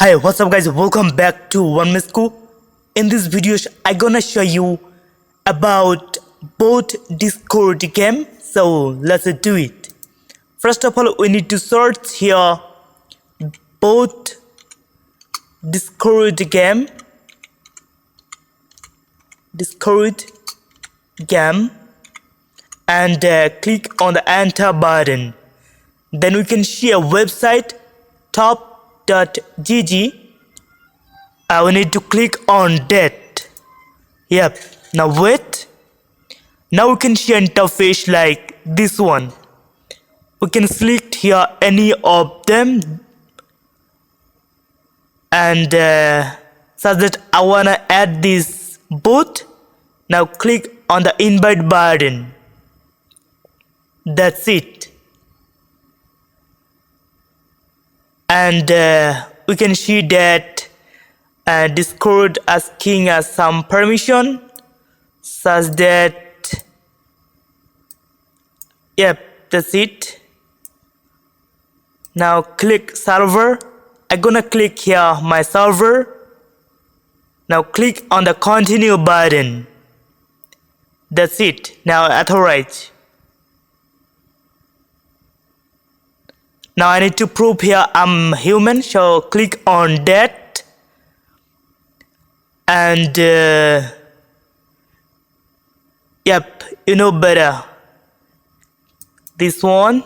Hi, what's up guys? Welcome back to One Misco. In this video, I'm gonna show you about both Discord game. So let's do it. First of all, we need to search here both Discord game and click on the enter button. Then we can see a website top.gg. We need to click on that. Yep. Now wait. Now we can see an interface like this one. We can select here any of them and such that I wanna add this bot. Now click on the invite button. That's it. And we can see that Discord asking us some permission such that that's it. Now click server. I'm gonna click here my server. Now click on the continue button. That's it. Now authorize. Now I need to prove here I'm human, so click on that and you know better. This one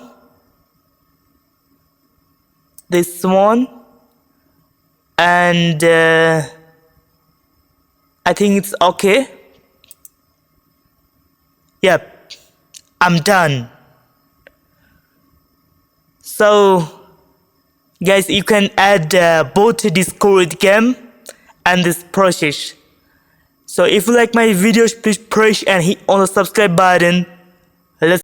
and I think it's okay. I'm done. So guys, you can add both Discord game and this process. So if you like my videos, please press and hit on the subscribe button. Let's